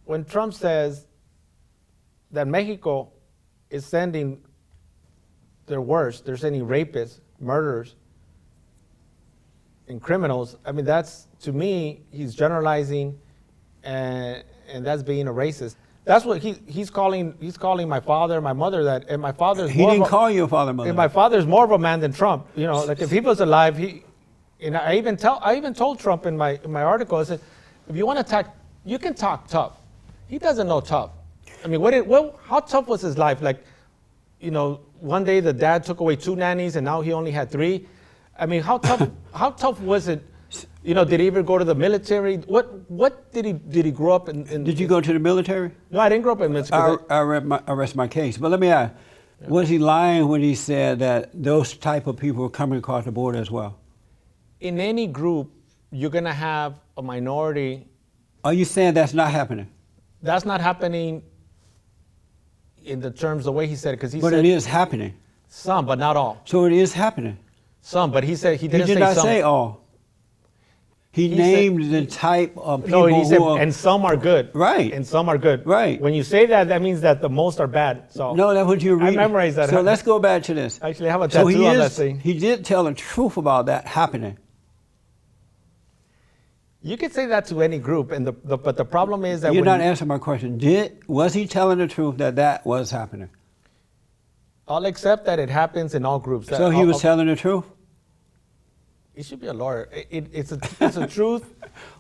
when Trump says that Mexico is sending their worst, they're sending rapists, murderers, and criminals, I mean, that's, to me, he's generalizing, and that's being a racist. That's what he's calling my father, my mother that, and my father's He didn't call you a father, mother. And my father's more of a man than Trump. You know, like if he was alive, and I even told Trump in my article, I said, if you want to talk, you can talk tough. He doesn't know tough. I mean, how tough was his life? Like, you know, one day the dad took away 2 nannies and now he only had 3. I mean, how tough was it? You know, did he ever go to the military? What did he grow up in? Did you go to the military? No, I didn't grow up in the military. I rest my case. But let me ask, was he lying when he said that those type of people were coming across the border as well? In any group, you're going to have a minority. Are you saying that's not happening? That's not happening in the terms, the way he said it, because he said. But it is happening. Some, but not all. So it is happening. Some, but he said, he didn't say some. He did not say all. He named the type of people he said, who are, and some are good. Right. And some are good. Right. When you say that, that means that the most are bad. So no, that's what you read. I memorized that. So let's go back to this. Actually, I have a tattoo on that thing. He did tell the truth about that happening. You could say that to any group, and but the problem is that you're not answering my question. Was he telling the truth that was happening? I'll accept that it happens in all groups. So he was telling the truth? He should be a lawyer. It's a truth.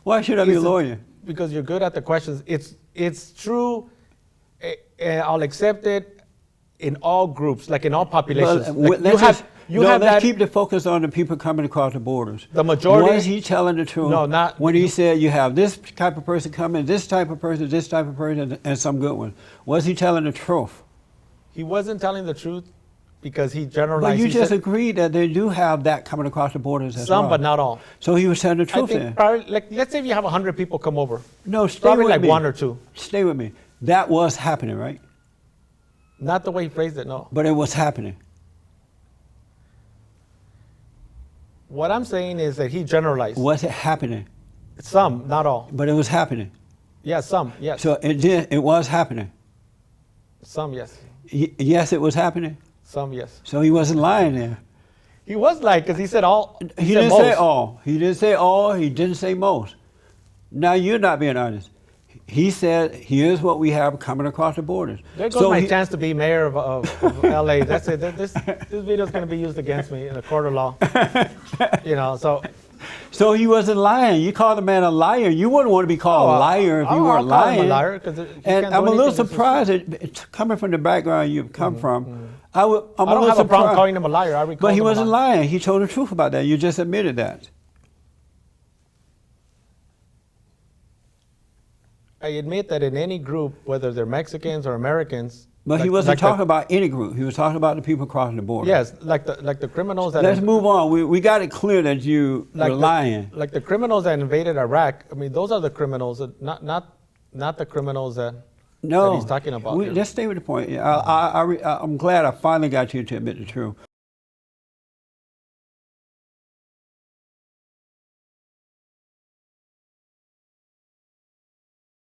Why should I be a lawyer? Because you're good at the questions. It's true. I'll accept it in all groups, like in all populations. Let's keep the focus on the people coming across the borders. The majority. Was he telling the truth? No, not. When he said you have this type of person coming, this type of person, and some good ones. Was he telling the truth? He wasn't telling the truth because he generalized. But you just agreed that they do have that coming across the borders as well. Some, but not all. So he was telling the truth I think then? probably, like, let's say if you have 100 people come over. No, stay probably with like me. 1 or 2. Stay with me. That was happening, right? Not the way he phrased it, no. But it was happening. What I'm saying is that he generalized. Was it happening? Some, not all. But it was happening. Yeah, some, yes. So it was happening. Some, yes. Yes, it was happening. Some, yes. So he wasn't lying there. He was lying because he said all. He didn't say all. He didn't say all. He didn't say most. Now you're not being honest. He said, "Here's what we have coming across the borders." There goes my chance to be mayor of LA. That's it. This video is going to be used against me in a court of law. You know, so. So he wasn't lying. You called the man a liar. You wouldn't want to be called a liar if you weren't lying. I'm a liar and I'm a little surprised that coming from the background you've come from. I don't have a problem calling him a liar. But he wasn't lying. He told the truth about that. You just admitted that. I admit that in any group, whether they're Mexicans or Americans. But he wasn't talking about any group. He was talking about the people crossing the border. Yes, like the criminals that. Let's move on. We got it clear that you were lying. Like the criminals that invaded Iraq. I mean, those are the criminals, not the criminals that he's talking about. Let's stay with the point. I'm glad I finally got you to admit the truth.